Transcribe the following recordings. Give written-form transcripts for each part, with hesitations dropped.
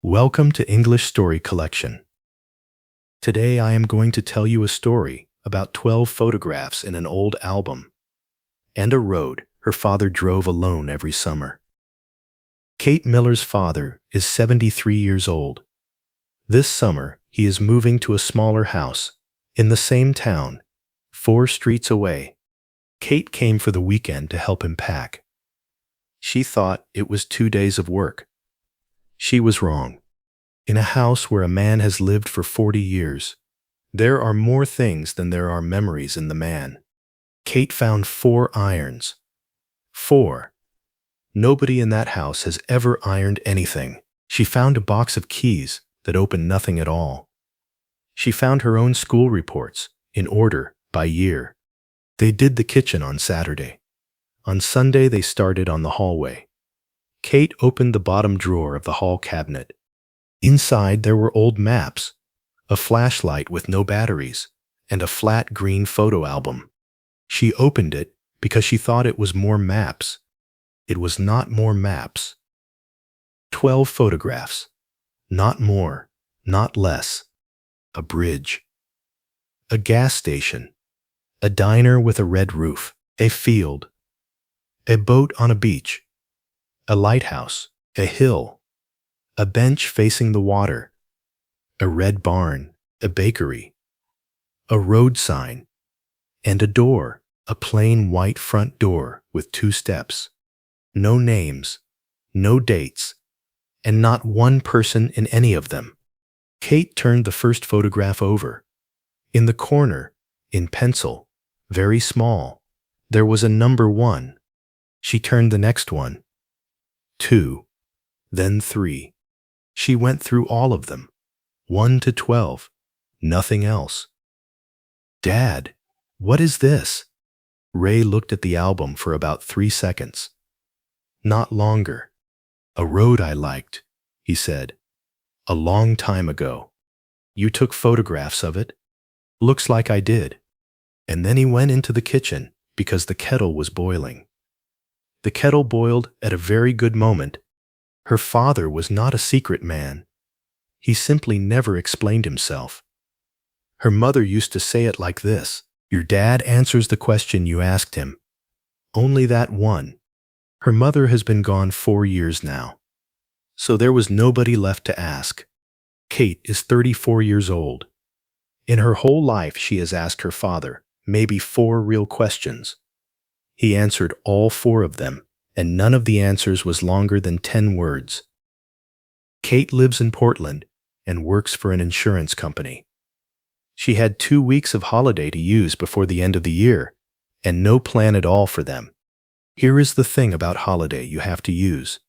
Welcome to English Story Collection. Today I am going to tell you a story about 12 photographs in an old album and a road her father drove alone every summer. Kate Miller's father is 73 years old. This summer, he is moving to a smaller house in the same town, 4 streets away. Kate came for the weekend to help him pack. She thought it was 2 days of work. She was wrong. In a house where a man has lived for 40 years, there are more things than there are memories in the man. Kate found 4 irons. 4. Nobody in that house has ever ironed anything. She found a box of keys that opened nothing at all. She found her own school reports, in order, by year. They did the kitchen on Saturday. On Sunday they started on the hallway. Kate opened the bottom drawer of the hall cabinet. Inside there were old maps, a flashlight with no batteries, and a flat green photo album. She opened it because she thought it was more maps. It was not more maps. 12 photographs. Not more, not less. A bridge. A gas station. A diner with a red roof. A field. A boat on a beach. A lighthouse. A hill. A bench facing the water. A red barn. A bakery. A road sign. And a door. A plain white front door with 2 steps. No names. No dates. And not one person in any of them. Kate turned the first photograph over. In the corner, in pencil, very small, there was a number 1. She turned the next one. 2. Then 3. She went through all of them, 1 to 12, nothing else. "Dad, what is this?" Ray looked at the album for about 3 seconds. "Not longer. A road I liked," he said. "A long time ago. You took photographs of it?" "Looks like I did." And then he went into the kitchen because the kettle was boiling. The kettle boiled at a very good moment. Her father was not a secret man. He simply never explained himself. Her mother used to say it like this: "Your dad answers the question you asked him. Only that one." Her mother has been gone 4 years now. So there was nobody left to ask. Kate is 34 years old. In her whole life she has asked her father maybe 4 real questions. He answered all 4 of them, and none of the answers was longer than 10 words. Kate lives in Portland and works for an insurance company. She had 2 weeks of holiday to use before the end of the year, and no plan at all for them. Here is the thing about holiday you have to use.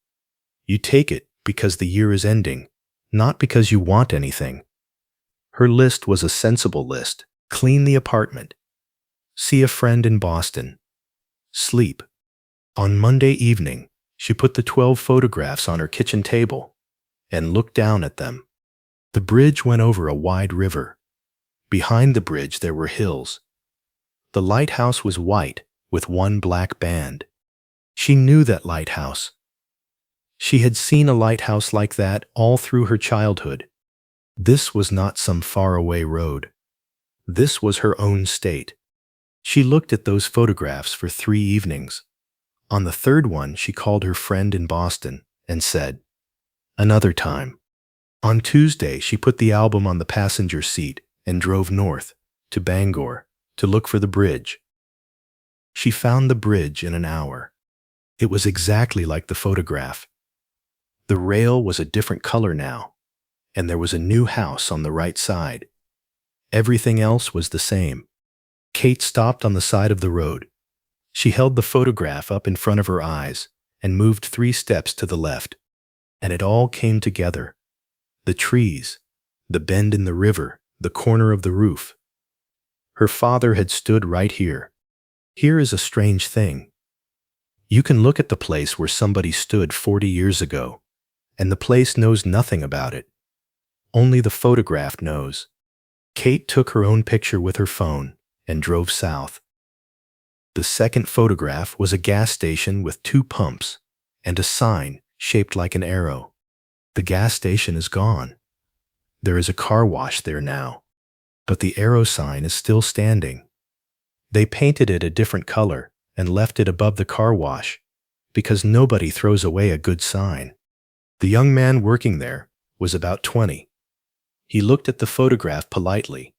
You take it because the year is ending, not because you want anything. Her list was a sensible list. Clean the apartment. See a friend in Boston. Sleep. On Monday evening, she put the 12 photographs on her kitchen table and looked down at them. The bridge went over a wide river. Behind the bridge there were hills. The lighthouse was white with 1 black band. She knew that lighthouse. She had seen a lighthouse like that all through her childhood. This was not some faraway road. This was her own state. She looked at those photographs for 3 evenings. On the 3rd one, she called her friend in Boston and said, "Another time." On Tuesday, she put the album on the passenger seat and drove north to Bangor to look for the bridge. She found the bridge in an hour. It was exactly like the photograph. The rail was a different color now, and there was a new house on the right side. Everything else was the same. Kate stopped on the side of the road. She held the photograph up in front of her eyes and moved 3 steps to the left. And it all came together. The trees, the bend in the river, the corner of the roof. Her father had stood right here. Here is a strange thing. You can look at the place where somebody stood 40 years ago, and the place knows nothing about it. Only the photograph knows. Kate took her own picture with her phone and drove south. The second photograph was a gas station with 2 pumps and a sign shaped like an arrow. The gas station is gone. There is a car wash there now, but the arrow sign is still standing. They painted it a different color and left it above the car wash because nobody throws away a good sign. The young man working there was about 20. He looked at the photograph politely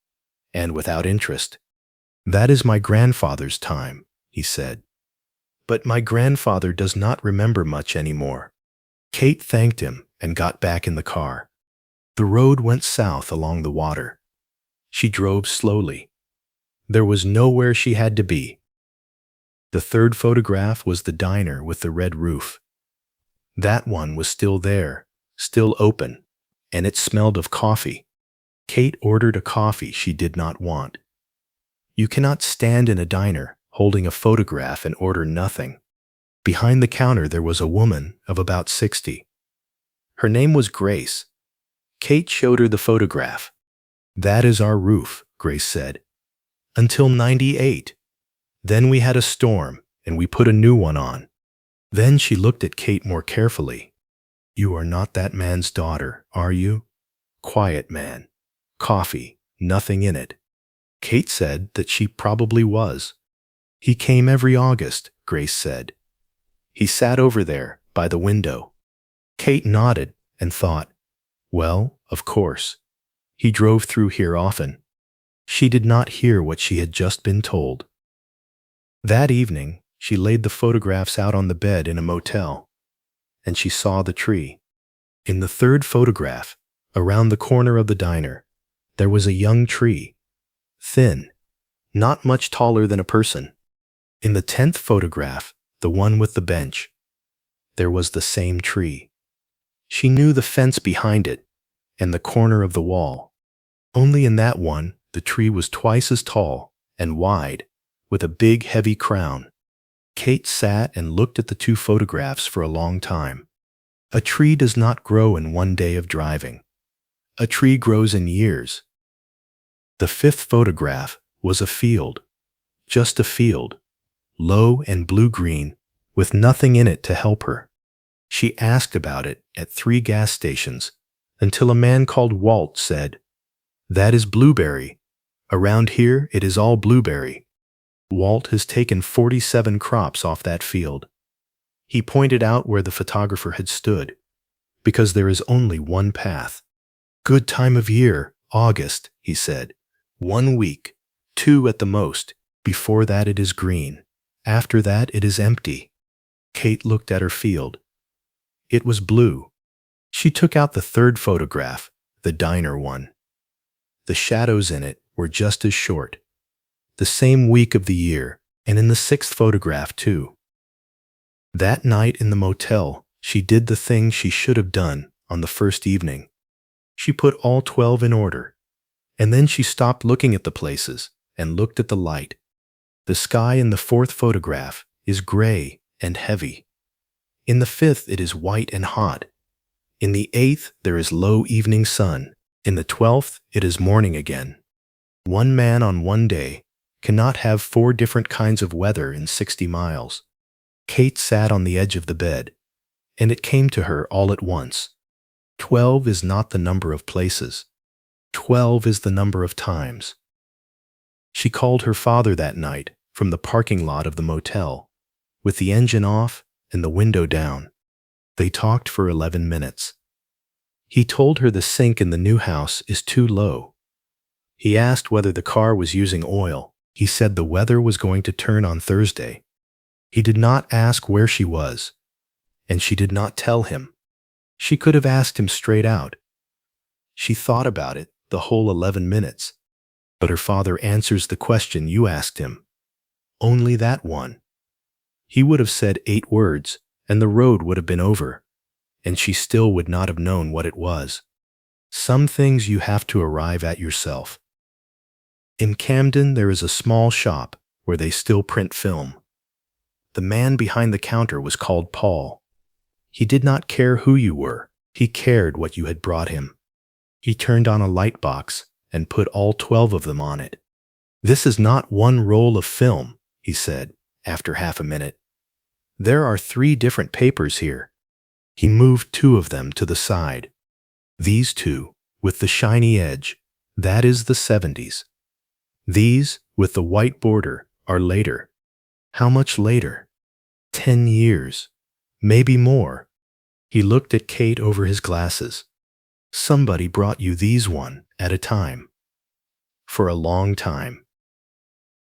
and without interest. "That is my grandfather's time," he said. "But my grandfather does not remember much anymore." Kate thanked him and got back in the car. The road went south along the water. She drove slowly. There was nowhere she had to be. The third photograph was the diner with the red roof. That one was still there, still open, and it smelled of coffee. Kate ordered a coffee she did not want. You cannot stand in a diner holding a photograph and order nothing. Behind the counter there was a woman of about 60. Her name was Grace. Kate showed her the photograph. "That is our roof," Grace said. "Until 98. Then we had a storm, and we put a new one on." Then she looked at Kate more carefully. "You are not that man's daughter, are you? Quiet man. Coffee, nothing in it." Kate said that she probably was. "He came every August," Grace said. "He sat over there, by the window." Kate nodded and thought, well, of course. He drove through here often. She did not hear what she had just been told. That evening, she laid the photographs out on the bed in a motel, and she saw the tree. In the third photograph, around the corner of the diner, there was a young tree, thin, not much taller than a person. In the 10th photograph, the one with the bench, there was the same tree. She knew the fence behind it and the corner of the wall. Only in that one, the tree was twice as tall and wide, with a big, heavy crown. Kate sat and looked at the two photographs for a long time. A tree does not grow in one day of driving. A tree grows in years. The 5th photograph was a field, just a field, low and blue-green, with nothing in it to help her. She asked about it at 3 gas stations until a man called Walt said, "That is blueberry. Around here it is all blueberry." Walt has taken 47 crops off that field. He pointed out where the photographer had stood, because there is only one path. "Good time of year, August," he said. "1 week, 2 at the most. Before that it is green. After that it is empty." Kate looked at her field. It was blue. She took out the 3rd photograph, the diner one. The shadows in it were just as short. The same week of the year, and in the 6th photograph too. That night in the motel, she did the thing she should have done on the first evening. She put all 12 in order, and then she stopped looking at the places and looked at the light. The sky in the 4th photograph is gray and heavy. In the 5th it is white and hot. In the 8th there is low evening sun. In the 12th it is morning again. One man on one day cannot have 4 different kinds of weather in 60 miles. Kate sat on the edge of the bed, and it came to her all at once. 12 is not the number of places. 12 is the number of times. She called her father that night from the parking lot of the motel, with the engine off and the window down. They talked for 11 minutes. He told her the sink in the new house is too low. He asked whether the car was using oil. He said the weather was going to turn on Thursday. He did not ask where she was, and she did not tell him. She could have asked him straight out. She thought about it the whole 11 minutes, but her father answers the question you asked him. Only that one. He would have said 8 words, and the road would have been over, and she still would not have known what it was. Some things you have to arrive at yourself. In Camden, there is a small shop where they still print film. The man behind the counter was called Paul. He did not care who you were. He cared what you had brought him. He turned on a light box and put all 12 of them on it. "This is not one roll of film," he said after half a minute. "There are 3 different papers here." He moved 2 of them to the side. These 2, with the shiny edge, that is the 70s. These, with the white border, are later. How much later? 10 years. Maybe more. He looked at Kate over his glasses. Somebody brought you these one at a time. For a long time.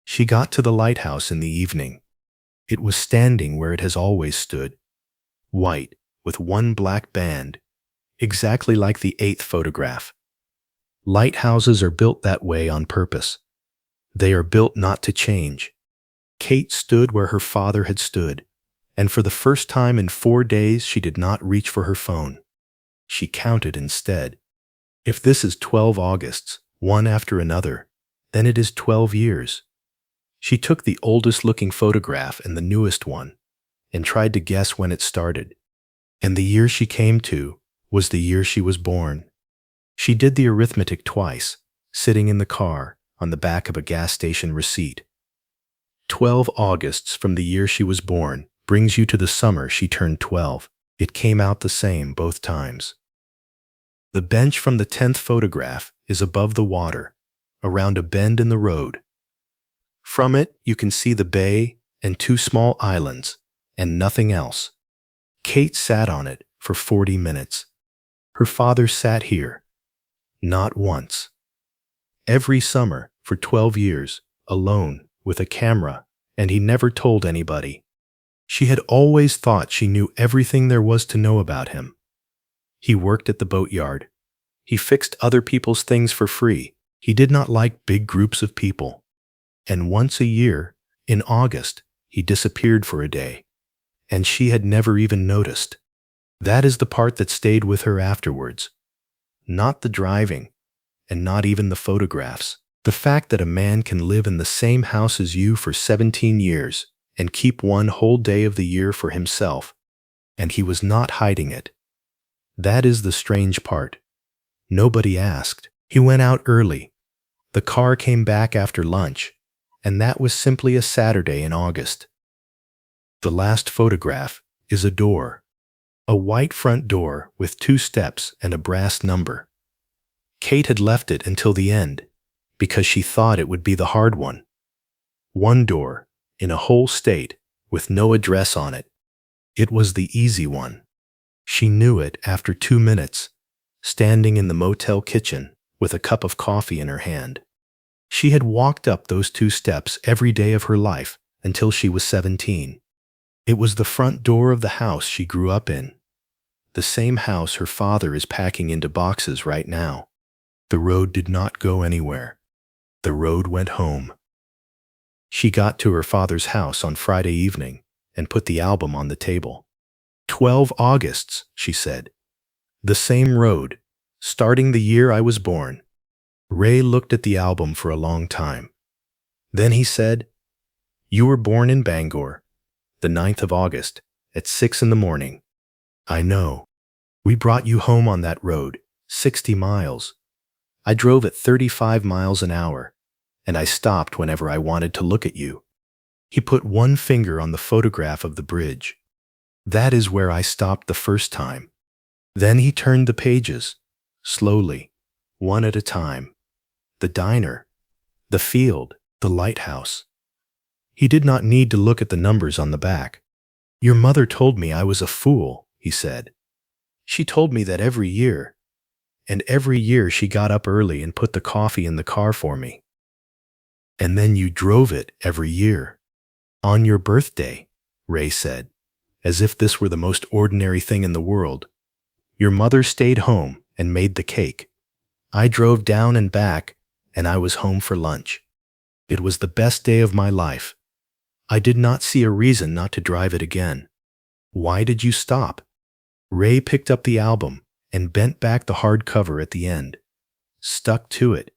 She got to the lighthouse in the evening. It was standing where it has always stood, white with one black band, exactly like the 8th photograph. Lighthouses are built that way on purpose. They are built not to change. Kate stood where her father had stood, and for the first time in 4 days she did not reach for her phone. She counted instead. If this is 12 Augusts, one after another, then it is 12 years. She took the oldest-looking photograph and the newest one, and tried to guess when it started. And the year she came to was the year she was born. She did the arithmetic twice, sitting in the car on the back of a gas station receipt. 12 Augusts from the year she was born brings you to the summer she turned 12. It came out the same both times. The bench from the 10th photograph is above the water, around a bend in the road. From it, you can see the bay and 2 small islands, and nothing else. Kate sat on it for 40 minutes. Her father sat here. Not once. Every summer for 12 years, alone, with a camera, and he never told anybody. She had always thought she knew everything there was to know about him. He worked at the boatyard. He fixed other people's things for free. He did not like big groups of people. And once a year, in August, he disappeared for a day. And she had never even noticed. That is the part that stayed with her afterwards. Not the driving, and not even the photographs. The fact that a man can live in the same house as you for 17 years and keep one whole day of the year for himself, and he was not hiding it. That is the strange part. Nobody asked. He went out early. The car came back after lunch, and that was simply a Saturday in August. The last photograph is a door. A white front door with 2 steps and a brass number. Kate had left it until the end, because she thought it would be the hard one. One door, in a whole state, with no address on it. It was the easy one. She knew it after 2 minutes, standing in the motel kitchen with a cup of coffee in her hand. She had walked up those 2 steps every day of her life until she was 17. It was the front door of the house she grew up in. The same house her father is packing into boxes right now. The road did not go anywhere. The road went home. She got to her father's house on Friday evening and put the album on the table. 12 Augusts, she said. The same road, starting the year I was born. Ray looked at the album for a long time. Then he said, "You were born in Bangor, the 9th of August, at 6 in the morning. I know. We brought you home on that road, 60 miles. I drove at 35 miles an hour, and I stopped whenever I wanted to look at you." He put one finger on the photograph of the bridge. "That is where I stopped the first time." Then he turned the pages, slowly, one at a time. The diner, the field, the lighthouse. He did not need to look at the numbers on the back. "Your mother told me I was a fool," he said. "She told me that every year. And every year she got up early and put the coffee in the car for me. And then you drove it every year. On your birthday," Ray said, as if this were the most ordinary thing in the world. "Your mother stayed home and made the cake. I drove down and back, and I was home for lunch. It was the best day of my life. I did not see a reason not to drive it again. Why did you stop?" Ray picked up the album and bent back the hard cover at the end. Stuck to it,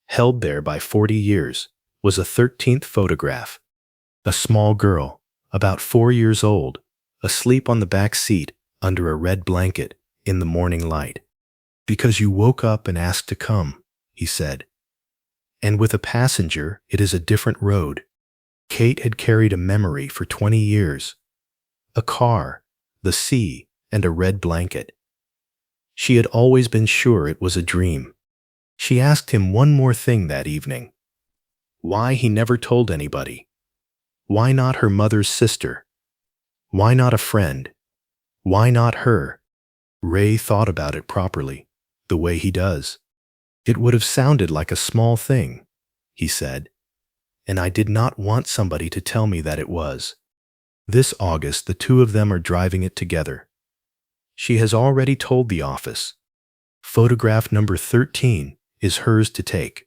held there by 40 years, was a 13th photograph. A small girl, about 4 years old, asleep on the back seat under a red blanket in the morning light. "Because you woke up and asked to come," he said. "And with a passenger, it is a different road." Kate had carried a memory for 20 years. A car, the sea, and a red blanket. She had always been sure it was a dream. She asked him one more thing that evening. Why he never told anybody? Why not her mother's sister? Why not a friend? Why not her? Ray thought about it properly, the way he does. It would have sounded like a small thing, he said, and I did not want somebody to tell me that it was. This August, the two of them are driving it together. She has already told the office. Photograph number 13 is hers to take.